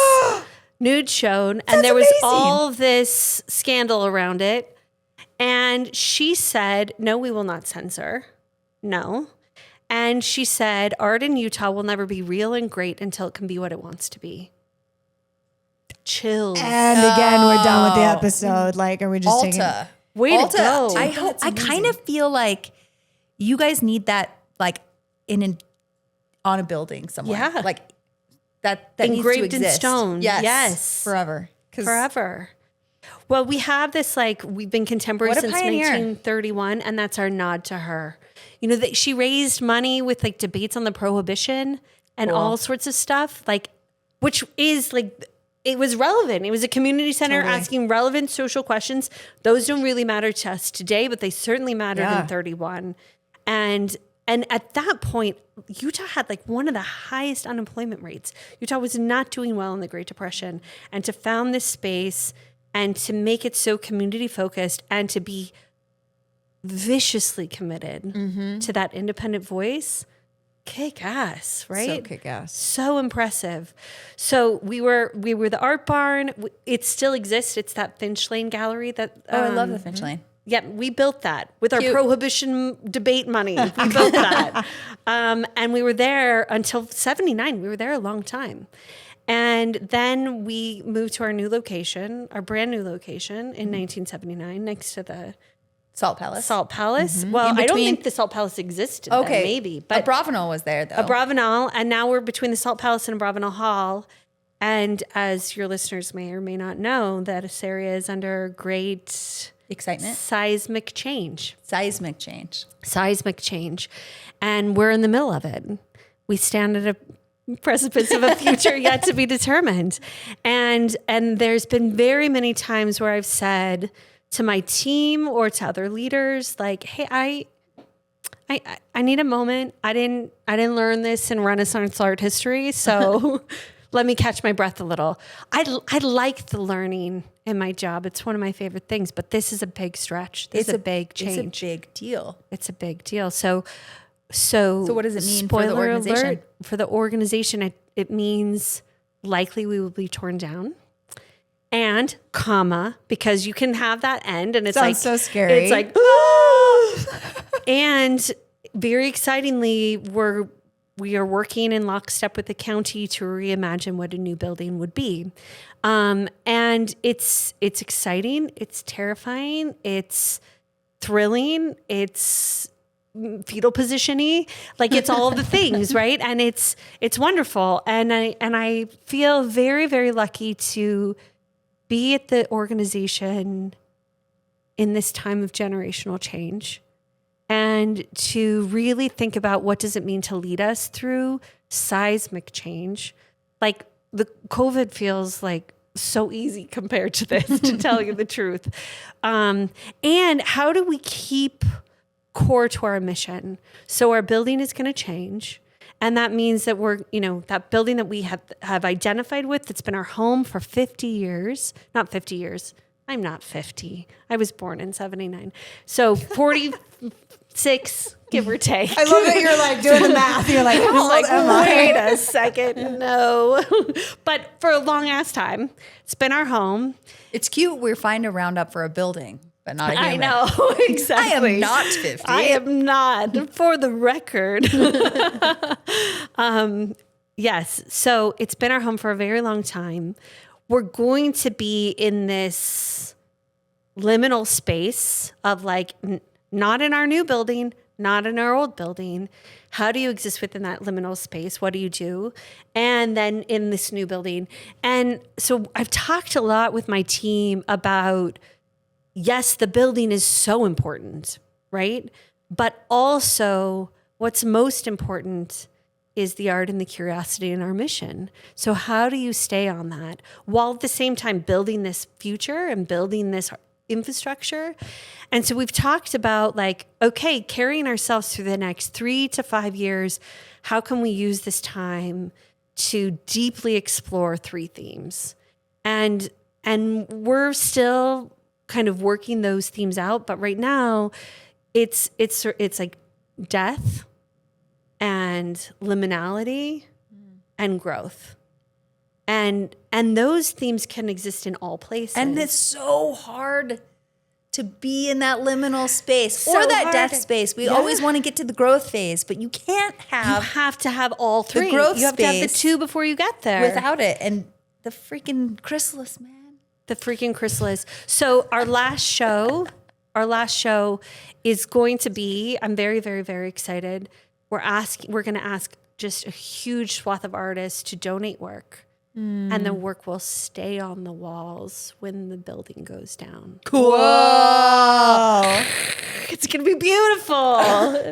nude shown. And there was all of this scandal around it. And she said, no, we will not censor. No. And she said, art in Utah will never be real and great until it can be what it wants to be. Chills. And again, we're done with the episode. Like, are we just taking... Way to go. I kind of feel like you guys need that, like, on a building somewhere. Yeah. Like, that needs to engraved exist. in stone. Yes. Forever. Forever. Well, we have this, like, we've been contemporary since 1931, and that's our nod to her. You know, that she raised money with, like, debates on the prohibition and all sorts of stuff, like, which is, like... It was relevant. It was a community center asking relevant social questions. Those don't really matter to us today, but they certainly mattered in 31. And at that point, Utah had like one of the highest unemployment rates. Utah was not doing well in the Great Depression. And to found this space and to make it so community focused and to be viciously committed to that independent voice, kick ass, right? So kick ass. So impressive. So we were the art barn. It still exists. It's that Finch Lane gallery that I love the Finch Lane. Yeah, we built that with our prohibition debate money. We built that. And we were there until 79. We were there a long time. And then we moved to our new location, our brand new location in 1979 next to the Salt Palace. Well, I don't think the Salt Palace existed then, maybe. But Abravanel was there, though. Abravanel, and now we're between the Salt Palace and Abravanel Hall. And as your listeners may or may not know, that this area is under great... excitement. Seismic change. And we're in the middle of it. We stand at a precipice of a future yet to be determined. And there's been very many times where I've said... to my team or to other leaders, like, hey, I need a moment. I didn't learn this in Renaissance art history, so let me catch my breath a little. I like the learning in my job. It's one of my favorite things, but this is a big stretch. This is a big change. It's a big deal. It's a big deal. So what does it mean for the organization? Alert, for the organization, it means likely we will be torn down. And because you can have that end and it's sounds like so scary. It's like and very excitingly we are working in lockstep with the county to reimagine what a new building would be. And it's exciting, it's terrifying, it's thrilling, it's fetal position-y, like it's all of the things, right? And it's wonderful. And I feel very, very lucky to be at the organization in this time of generational change and to really think about what does it mean to lead us through seismic change. Like the COVID feels like so easy compared to this, to tell you the truth. And how do we keep core to our mission? So our building is going to change. And that means that we're, that building that we have identified with, that's been our home for 50 years, not 50 years. I'm not 50. I was born in 79. So 46, give or take. I love that you're like doing the math. You're like, wait a second. No. But for a long ass time, it's been our home. It's cute. We're fine to round up for a building. But not a human. I know, exactly. I am not 50. I am not, for the record. Yes, so it's been our home for a very long time. We're going to be in this liminal space of like, not in our new building, not in our old building. How do you exist within that liminal space? What do you do? And then in this new building. And so I've talked a lot with my team about, yes, the building is so important, right? But also what's most important is the art and the curiosity in our mission. So how do you stay on that while at the same time building this future and building this infrastructure? And so we've talked about like, okay, carrying ourselves through the next 3 to 5 years, how can we use this time to deeply explore 3 themes? And we're still kind of working those themes out, but right now it's like death and liminality and growth. And those themes can exist in all places. And it's so hard to be in that liminal space So or that hard. death space. We always want to get to the growth phase, but you can't you have have to have all 3. growth you have to have the space 2 before you get there. without it. And the freaking chrysalis, man. The freaking chrysalis. So our last show is going to be, I'm very, very, very excited. We're going to ask just a huge swath of artists to donate work. And the work will stay on the walls when the building goes down. Cool. Whoa. It's going to be beautiful.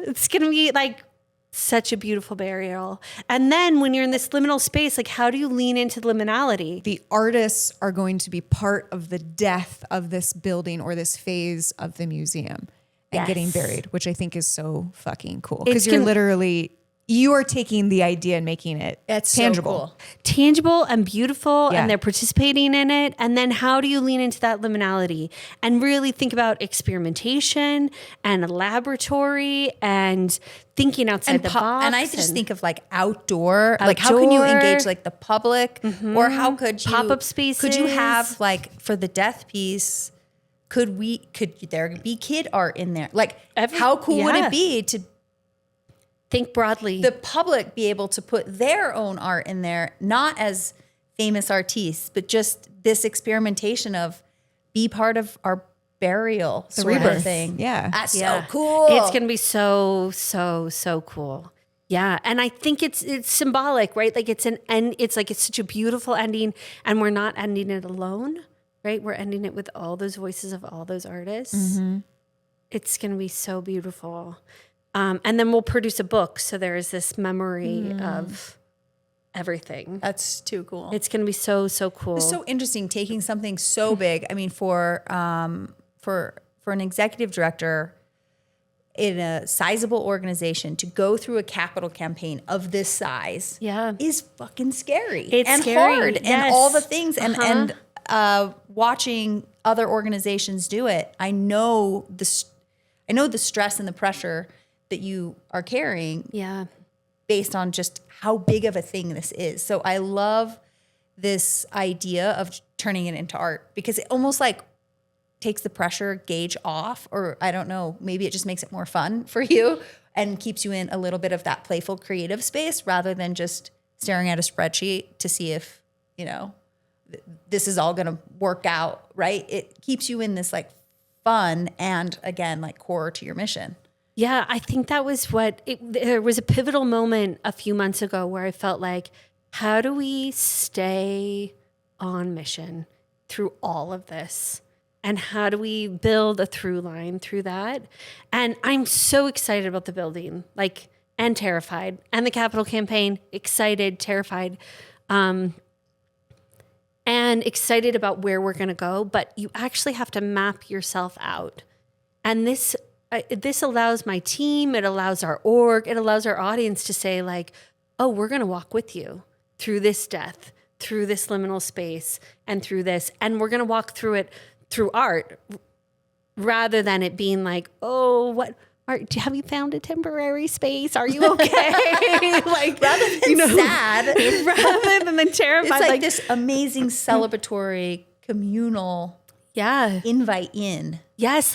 It's going to be like such a beautiful burial. And then when you're in this liminal space, like how do you lean into the liminality? The artists are going to be part of the death of this building or this phase of the museum and getting buried, which I think is so fucking cool. Because you are taking the idea and making it tangible. So cool. Tangible and beautiful, Yeah. and they're participating in it. And then how do you lean into that liminality and really think about experimentation and a laboratory and thinking outside the box? And I just think of like outdoor, like how can you engage like the public or how could you Pop-up spaces. Could you have like for the death piece, could there be kid art in there? Like how cool would it be to think broadly? the public be able to put their own art in there, not as famous artists, but just this experimentation of be part of our burial sort of rebirth. thing. Yeah. That's so cool. It's going to be so, so, so cool. Yeah. And I think it's symbolic, right? Like it's an end. It's like, it's such a beautiful ending, and we're not ending it alone, right? We're ending it with all those voices of all those artists. It's going to be so beautiful. And then we'll produce a book. So there is this memory of everything. That's too cool. It's going to be so, so cool. It's so interesting taking something so big. I mean, for an executive director in a sizable organization to go through a capital campaign of this size is fucking scary. It's and scary. hard and all the things. And watching other organizations do it, I know the stress and the pressure that you are carrying based on just how big of a thing this is. So I love this idea of turning it into art because it almost like takes the pressure gauge off, or I don't know, maybe it just makes it more fun for you and keeps you in a little bit of that playful creative space rather than just staring at a spreadsheet to see if, this is all going to work out, right? It keeps you in this like fun and again, like core to your mission. Yeah, I think that was there was a pivotal moment a few months ago where I felt like, how do we stay on mission through all of this? And how do we build a through line through that? And I'm so excited about the building, and terrified. And the capital campaign, excited, terrified, and excited about where we're going to go. But you actually have to map yourself out. And this allows my team, it allows our org, it allows our audience to say like, oh, we're going to walk with you through this death, through this liminal space, and through this. And we're going to walk through it through art rather than it being like, oh, what art? Have you found a temporary space? Are you okay? Rather than sad. Rather than terrified. It's like this amazing celebratory communal invite in. Yes,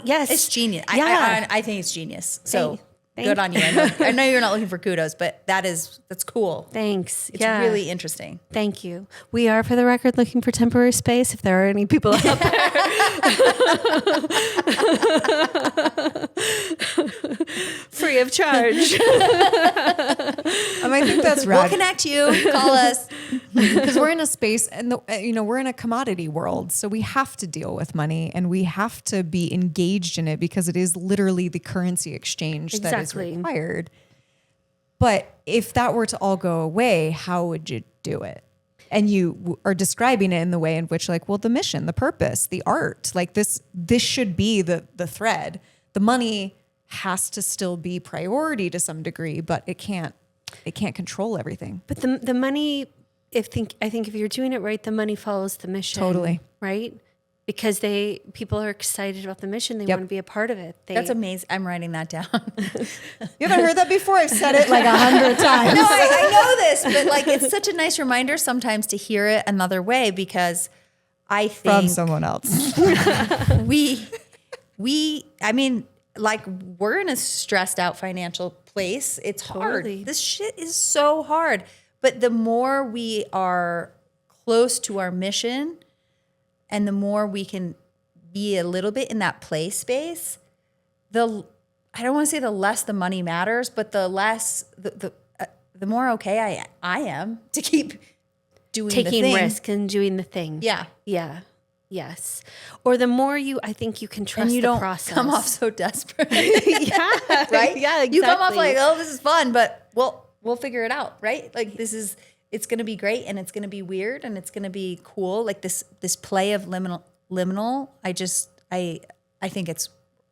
yes. It's genius. Yeah. I think it's genius. So Thank good on you. I know you're not looking for kudos, but that's cool. Thanks. It's really interesting. Thank you. We are, for the record, looking for temporary space if there are any people out there. Free of charge. I think that's right. We'll connect you. Call us. Because we're in a space and we're in a commodity world. So we have to deal with money and we have to be engaged in it because it is literally the currency exchange that is required. But if that were to all go away, how would you do it? And you are describing it in the way in which like, well, the mission, the purpose, the art, like this should be the thread. The money has to still be priority to some degree, but it can't control everything. But the money, I think if you're doing it right, the money follows the mission. Totally. Right? Because people are excited about the mission. They Yep. want to be a part of it. That's amazing. I'm writing that down. You haven't heard that before? I've said it like 100 times. No, I know this, but like it's such a nice reminder sometimes to hear it another way, because I think From someone else. I mean, like we're in a stressed out financial place. It's hard. Totally. This shit is so hard. But the more we are close to our mission and the more we can be a little bit in that play space, I don't want to say the less the money matters, but the less the more okay I am to keep doing taking the thing. risk and doing the thing. Yeah. Yeah. Yes. Or the more I think you can trust And you the don't process. come off so desperate. Yeah. Right? Yeah, exactly. You come off like, oh, this is fun, but we'll figure it out, right? Like it's going to be great and it's going to be weird and it's going to be cool. Like this play of liminal. I think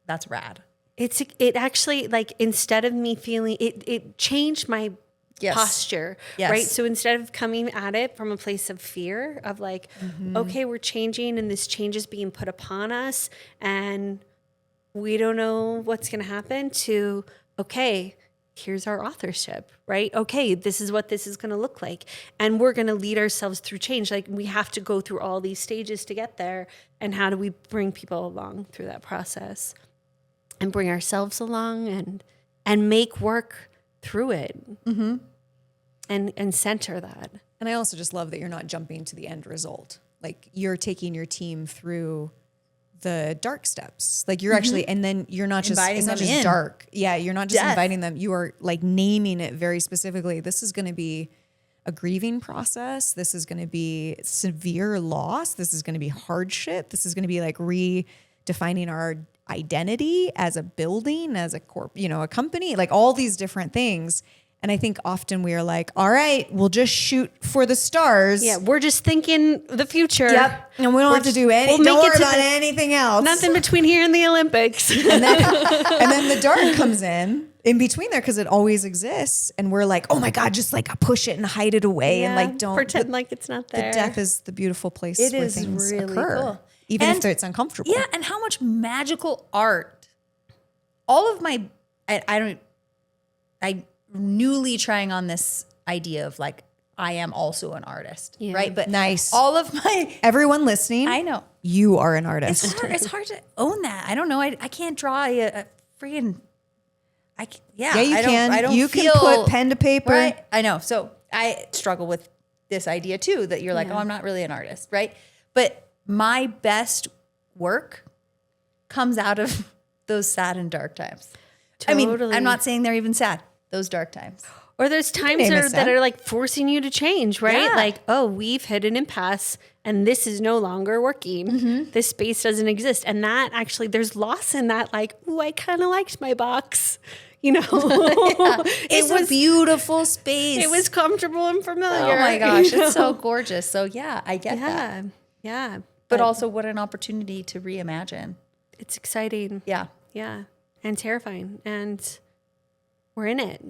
that's rad. It actually, like, instead of me feeling it changed my Yes. posture, Yes. right? So instead of coming at it from a place of fear of like, okay, we're changing and this change is being put upon us and we don't know what's going to happen, to, okay, here's our authorship, right? Okay, this is what this is going to look like. And we're going to lead ourselves through change. Like, we have to go through all these stages to get there. And how do we bring people along through that process and bring ourselves along and make work through it and center that. And I also just love that you're not jumping to the end result. Like, you're taking your team through the dark steps. Like, you're actually, and then you're not just, Inviting it's not them just in. dark. Yeah. You're not just Death. inviting them. You are like naming it very specifically. This is going to be a grieving process. This is going to be severe loss. This is going to be hardship. This is going to be like redefining our identity as a building, as a a company, like all these different things. And I think often we are like, all right, we'll just shoot for the stars. Yeah, we're just thinking the future. Yep. And we don't have to do we'll don't make worry it to about anything else. Nothing between here and the Olympics. And then the dark comes in between there, because it always exists. And we're like, oh my God, just like push it and hide it away and like don't pretend like it's not there. The death is the beautiful place It where is things really occur. cool. Even And- if it's uncomfortable. Yeah, and how much magical art. All of my, I newly trying on this idea of like, I am also an artist, Yeah. right? But Nice. all of my, Everyone listening, I know. you are an artist. It's hard to own that. I don't know. I can't draw a freaking, Yeah, you I don't, can. I don't You feel, can put pen to paper. Right? I know. So I struggle with this idea too, that you're like, oh, I'm not really an artist, right? But my best work comes out of those sad and dark times. I mean, Totally. I'm not saying they're even sad, those dark times. Or there's times name it that sad. are like forcing you to change, right? Yeah. Like, oh, we've hit an impasse and this is no longer working. This space doesn't exist. And that actually, there's loss in that. Like, ooh, I kind of liked my box, It's a beautiful space. It was comfortable and familiar. oh my gosh, you know? it's so gorgeous. So yeah, I get that. Yeah. But also what an opportunity to reimagine. it's exciting. Yeah. Yeah. And terrifying. And we're in it.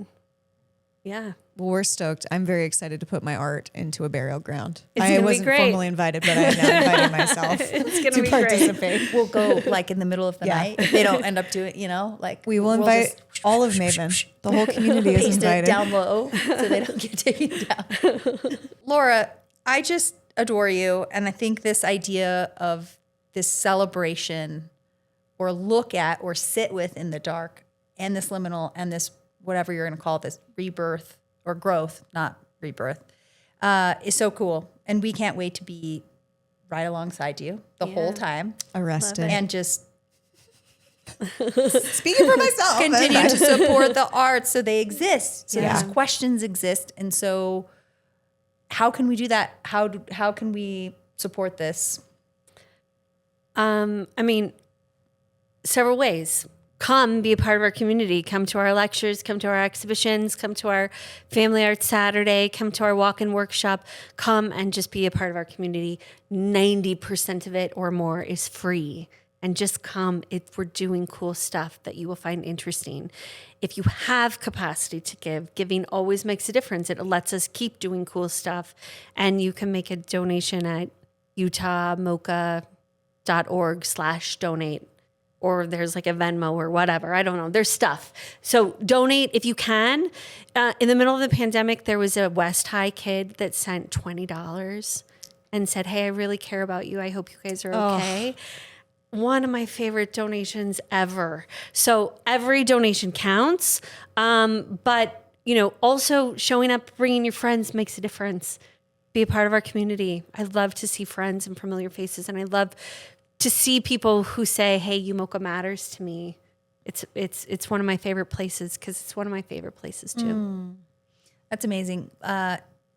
Yeah. Well, we're stoked. I'm very excited to put my art into a burial ground. It's I gonna be wasn't great. formally invited, but I am now inviting myself It's gonna to be great. participate. We'll go like in the middle of the Yeah. night. If they don't end up doing, like We will we'll invite just all of MAVEN. The whole community is paste it invited. down low so they don't get taken down. Laura, I just adore you. And I think this idea of this celebration or look at or sit with in the dark and this liminal and this, whatever you're going to call this, rebirth or growth, not rebirth, is so cool. And we can't wait to be right alongside you the whole time Arrested. and just Speaking for myself. continue to support the arts so they exist. So Yeah. these questions exist. And so how can we do that? How can we support this? I mean, several ways. come be a part of our community. Come to our lectures, come to our exhibitions, come to our Family Arts Saturday, come to our walk-in workshop. Come and just be a part of our community. 90% of it or more is free. And just come if we're doing cool stuff that you will find interesting. If you have capacity to give, giving always makes a difference. It lets us keep doing cool stuff. And you can make a donation at utahmocha.org/donate. Or there's like a Venmo or whatever. I don't know. There's stuff. So donate if you can. In the middle of the pandemic, there was a West High kid that sent $20 and said, hey, I really care about you. I hope you guys are okay. One of my favorite donations ever. So every donation counts. But, also showing up, bringing your friends makes a difference. Be a part of our community. I love to see friends and familiar faces. And I love to see people who say, hey, UMocha matters to me. It's one of my favorite places because it's one of my favorite places too. That's amazing.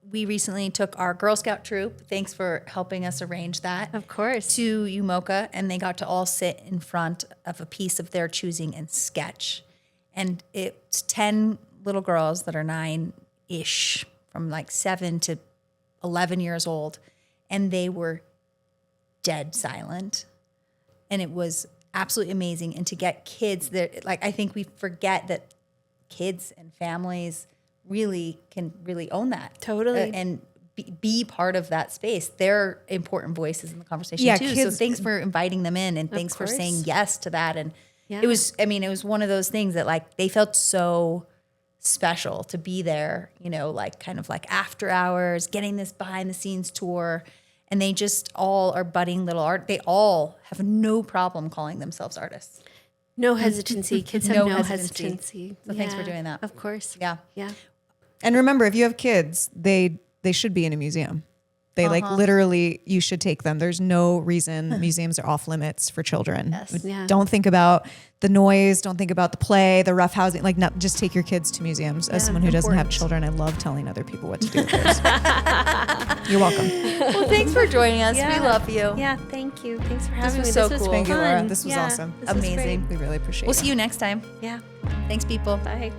We recently took our Girl Scout troop. Thanks for helping us arrange that. Of course. To UMocha, and they got to all sit in front of a piece of their choosing and sketch. And it's 10 little girls that are 9-ish, from like 7 to 11 years old. And they were dead silent. And it was absolutely amazing. And to get kids that, like, I think we forget that kids and families really can really own that. Totally. And be part of that space. They're important voices in the conversation too. Kids, so thanks for inviting them in, and thanks for saying yes to that. And it was one of those things that like they felt so special to be there, like kind of like after hours, getting this behind the scenes tour. And they just all are budding little art. They all have no problem calling themselves artists. No hesitancy. Kids have no hesitancy. So thanks for doing that. Of course. Yeah. Yeah. And remember, if you have kids, they should be in a museum. They like literally, you should take them. There's no reason museums are off limits for children. Yes. Yeah. Don't think about the noise. Don't think about the play, the rough housing. Like, just take your kids to museums. As someone who doesn't have children, I love telling other people what to do with theirs. You're welcome. Well, thanks for joining us. Yeah. We love you. Yeah, thank you. Thanks for having me. was so this cool. was Thank you, fun. Laura. This was Yeah, awesome. this was Amazing. great. We really appreciate it. We'll see you next time. Yeah. Thanks, people. Bye.